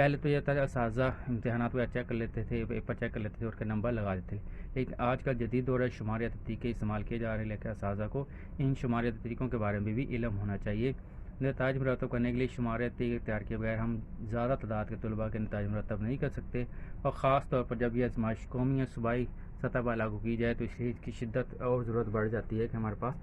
پہلے تو یہ تھا اساتذہ امتحانات کو چیک کر لیتے تھے، پیپر چیک کر لیتے تھے اور کے نمبر لگا دیتے تھے، لیکن آج کل جدید دور ہے، شماریاتی طریقے استعمال کیے جا رہے ہیں، لیکن اساتذہ کو ان شماریاتی طریقوں کے بارے میں بھی علم ہونا چاہیے۔ نتائج مرتب کرنے کے لیے شماریاتی اختیار کیے بغیر ہم زیادہ تعداد کے طلباء کے نتائج مرتب نہیں کر سکتے، اور خاص طور پر جب یہ آزمائش قومی یا صوبائی سطح پر لاگو کی جائے تو اس لیے اس کی شدت اور ضرورت بڑھ جاتی ہے کہ ہمارے پاس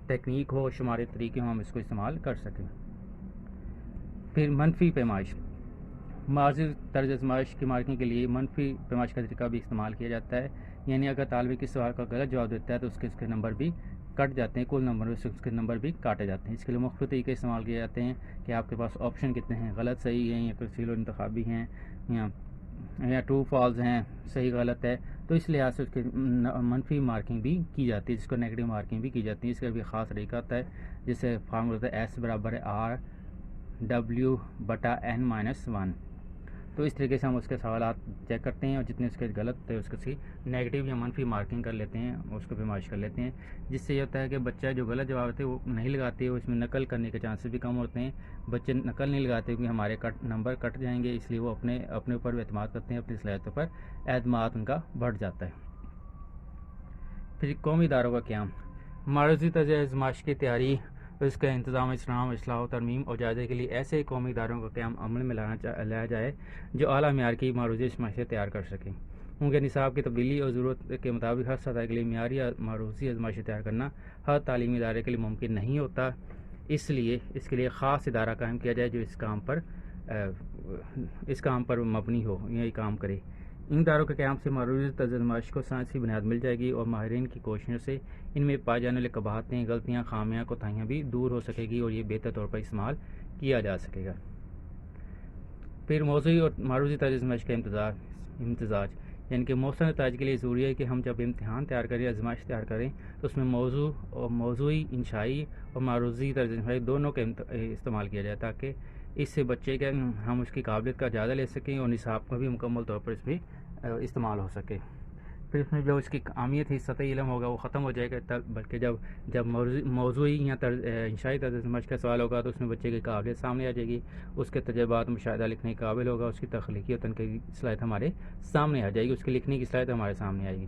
ٹیکنیک ہو، شماریاتی طریقے ہوں، ہم اس کو استعمال کر سکیں۔ پھر منفی پیمائش، ماضی طرز آزمائش کی مارکنگ کے لیے منفی پیمائش کا طریقہ بھی استعمال کیا جاتا ہے، یعنی اگر طالب کسی سوال کا غلط جواب دیتا ہے تو اس کے نمبر بھی کٹ جاتے ہیں، کل نمبر میں سے اس کے نمبر بھی کاٹے جاتے ہیں۔ اس کے لیے مختلف طریقے استعمال کیے جاتے ہیں کہ آپ کے پاس آپشن کتنے ہیں، غلط صحیح ہیں یا تفصیل و انتخابی ہیں یا ٹرو فالز ہیں، صحیح غلط ہے، تو اس لحاظ سے اس کی منفی مارکنگ بھی کی جاتی ہے، جس کو نیگیٹو مارکنگ بھی کی جاتی ہے۔ اس کا بھی خاص طریقہ ہوتا ہے، جسے فارمولا ہوتا ہے ایس برابر آر ڈبلیو بٹا این مائنس 1۔ تو اس طریقے سے ہم اس کے سوالات چیک کرتے ہیں اور جتنے اس کے غلط تھے اس کی نیگیٹو یا منفی مارکنگ کر لیتے ہیں، اس کو پیمائش کر لیتے ہیں، جس سے یہ ہوتا ہے کہ بچہ جو غلط جواب تھے وہ نہیں لگاتے، اس میں نقل کرنے کے چانسز بھی کم ہوتے ہیں۔ بچے نقل نہیں لگاتے کیونکہ ہمارے نمبر کٹ جائیں گے، اس لیے وہ اپنے اوپر اعتماد کرتے ہیں، اپنی صلاحیتوں پر اعتماد ان کا بڑھ جاتا ہے۔ پھر قومی اداروں کا قیام، معروضی طرز آزمائش کی تیاری، اس کا انتظام، اسلام، اصلاح و ترمیم اور جائزے کے لیے ایسے قومی اداروں کا قیام عمل میں لایا جائے جو اعلیٰ معیار کی معروضی آزمائشیں تیار کر سکیں۔ ان کے نصاب کی تبدیلی اور ضرورت کے مطابق ہر سطح کے لیے معیاری معروضی آزمائشیں تیار کرنا ہر تعلیمی ادارے کے لیے ممکن نہیں ہوتا، اس لیے اس کے لیے خاص ادارہ قائم کیا جائے جو اس کام پر مبنی ہو، یہی کام کرے۔ ان اداروں کے قیام سے معروضی طرز آزمائش کو سائنسی بنیاد مل جائے گی اور ماہرین کی کوششوں سے ان میں پائے جانے والے قباحتیں، غلطیاں، خامیاں، کوتاہیاں بھی دور ہو سکے گی اور یہ بہتر طور پر استعمال کیا جا سکے گا۔ پھر موضوعی اور معروضی طرز آزمائش کا امتزاج، یعنی کہ مؤثر نتائج کے لیے ضروری ہے کہ ہم جب امتحان تیار کریں، آزمائش تیار کریں تو اس میں موضوعی، انشائی اور معروضی طرز آزمائش دونوں کا استعمال کیا جائے، تاکہ اس سے بچے کے ہم اس کی قابلیت کا جائزہ لے سکیں اور نصاب کا بھی مکمل طور پر اس میں استعمال ہو سکے۔ پھر اس میں جو اس کی اہمیت ہے، سطحی علم ہوگا وہ ختم ہو جائے گا، بلکہ جب موضوعی یا انشائی طرز آزمائش کا سوال ہوگا تو اس میں بچے کی قابلیت سامنے آ جائے گی، اس کے تجربات، مشاہدہ لکھنے کے قابل ہوگا، اس کی تخلیقی اور تنقیدی صلاحیت ہمارے سامنے آ جائے گی، اس کی لکھنے کی صلاحیت ہمارے سامنے آئے گی،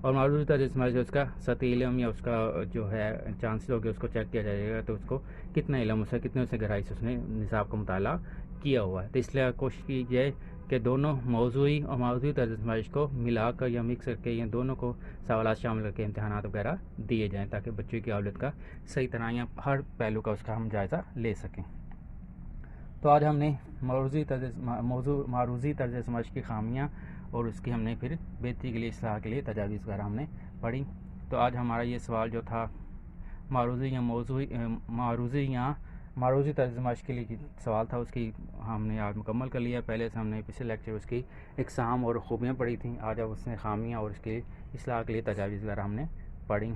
اور معروضی طرز آزمائش جو اس کا سطحی علم یا اس کا جو ہے چانسز ہوگے اس کو چیک کیا جائے گا تو اس کو کتنا علم اس سے، کتنے اسے گہرائی سے اس نے نصاب کا مطالعہ کیا ہوا ہے۔ تو اس لیے کوشش کی جائے کہ دونوں موضوعی اور معروضی طرز آزمائش کو ملا کر یا مکس کر کے یا دونوں کو سوالات شامل کر کے امتحانات وغیرہ دیے جائیں، تاکہ بچوں کی قابلیت کا صحیح طرح یا ہر پہلو کا اس کا ہم جائزہ لے سکیں۔ تو آج ہم نے معروضی طرز آزمائش کی خامیاں اور اس کی ہم نے پھر بہتری کے لیے، اصلاح کے لیے تجاویز وغیرہ ہم نے پڑھی۔ تو آج ہمارا یہ سوال جو تھا معروضی طرز آزمائش کے لیے سوال تھا، اس کی ہم نے آج مکمل کر لیا۔ پہلے سے ہم نے پچھلے لیکچر اس کی اقسام اور خوبیاں پڑھی تھیں، آج اب اس نے خامیاں اور اس کی اصلاح کے لیے تجاویز وغیرہ ہم نے پڑھی،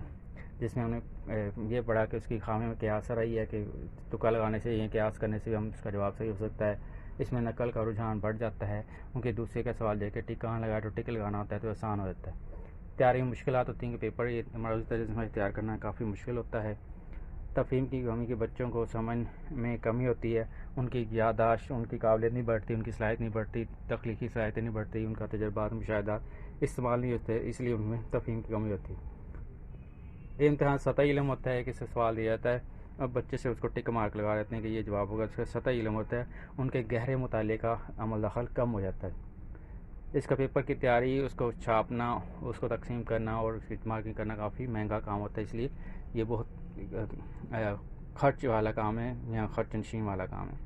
جس میں ہم نے یہ پڑھا کہ اس کی خامیوں میں قیاس رہی ہے کہ تکا لگانے سے یا قیاس کرنے سے ہم اس کا جواب صحیح ہو سکتا ہے، اس میں نقل کا رجحان بڑھ جاتا ہے، کیونکہ دوسرے کا سوال دے کے ٹک کہاں لگایا تو ٹک لگانا ہوتا ہے تو آسان ہو جاتا ہے۔ تیاری میں مشکلات ہوتی ہیں کہ پیپر یہ معروضی طرز آزمائش تیار کرنا کافی مشکل ہوتا ہے، تفہیم کی کمی کے بچوں کو سمجھ میں کمی ہوتی ہے، ان کی یادداشت، ان کی قابلیت نہیں بڑھتی، ان کی صلاحیت نہیں بڑھتی، تخلیقی صلاحیتیں نہیں بڑھتی، ان کا تجربات، مشاہدات استعمال نہیں ہوتے، اس لیے ان میں تفہیم کی کمی ہوتی ہے۔ یہ امتحان سطحی علم ہوتا ہے کہ اس سے سوال دیا جاتا ہے، اب بچے سے اس کو ٹک مارک لگا دیتے ہیں کہ یہ جواب ہوگا، اس کا سطحی علم ہوتا ہے، ان کے گہرے مطالعے کا عمل دخل کم ہو جاتا ہے۔ اس کا پیپر کی تیاری، اس کو چھاپنا، اس کو تقسیم کرنا اور اس کی مارکنگ کرنا کافی مہنگا کام ہوتا ہے، اس لیے یہ بہت خرچ والا کام ہے یا خرچ نشین والا کام ہے۔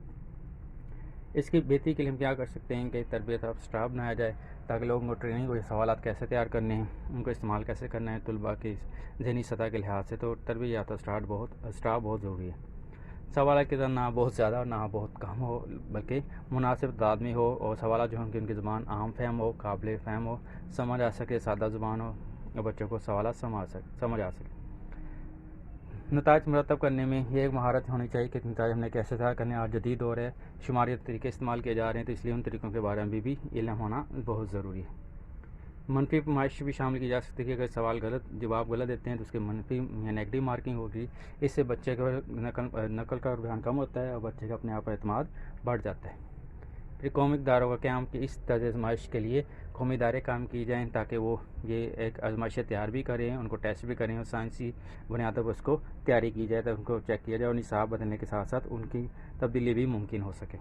اس کی بہتری کے لیے ہم کیا کر سکتے ہیں کہ تربیت اسٹاف بنایا جائے، تاکہ لوگوں کو ٹریننگ ہو، سوالات کیسے تیار کرنے ہیں، ان کو استعمال کیسے کرنا ہے طلباء کی ذہنی سطح کے لحاظ سے، تو تربیت یافتہ اسٹاف بہت ضروری ہے۔ سوالات کی تعداد نہ بہت زیادہ اور نہ بہت کم ہو، بلکہ مناسب تعداد میں ہو، اور سوالات جو ہیں کہ ان کی زبان عام فہم ہو، قابل فہم ہو، سمجھ آ سکے، سادہ زبان ہو اور بچوں کو سوالات سمجھ آ سکے۔ نتائج مرتب کرنے میں یہ ایک مہارت ہونی چاہیے کہ نتائج ہم نے کیسے تیار کرنے ہیں۔ آج جدید دور ہے، شماریاتی طریقے استعمال کیے جا رہے ہیں، تو اس لیے ان طریقوں کے بارے میں بھی علم ہونا بہت ضروری ہے۔ منفی پیمائش بھی شامل کی جا سکتی ہے کہ اگر سوال جواب غلط دیتے ہیں تو اس کے منفی یا نیگیٹو مارکنگ ہوگی، اس سے بچے کا نقل کا رجحان کم ہوتا ہے اور بچے کا اپنے آپ پر اعتماد بڑھ جاتا ہے۔ پھر قومی اداروں کا قیام کہ اس طرز آزمائش کے لیے قومی ادارے قائم کی جائیں تاکہ وہ یہ ایک آزمائشیں تیار بھی کریں، ان کو ٹیسٹ بھی کریں اور سائنسی بنیادوں پر اس کو تیاری کی جائے تو ان کو چیک کیا جائے اور نصاب بدلنے کے ساتھ ساتھ ان کی تبدیلی بھی ممکن ہو سکے۔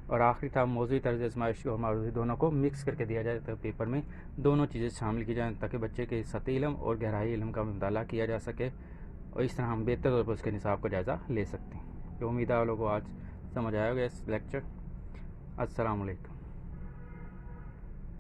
اور آخری تھا موضوعی طرز آزمائش اور معروضی دونوں کو مکس کر کے دیا جائے تو پیپر میں دونوں چیزیں شامل کی جائیں تاکہ بچے کے سطحی علم اور گہرائی علم کا مطالعہ کیا جا سکے، اور اس طرح ہم بہتر طور پر اس کے نصاب کا جائزہ لے سکتے ہیں۔ تو امید ہے آپ لوگوں کو آج سمجھ آیا ہوگا اس لیکچر۔ السلام علیکم۔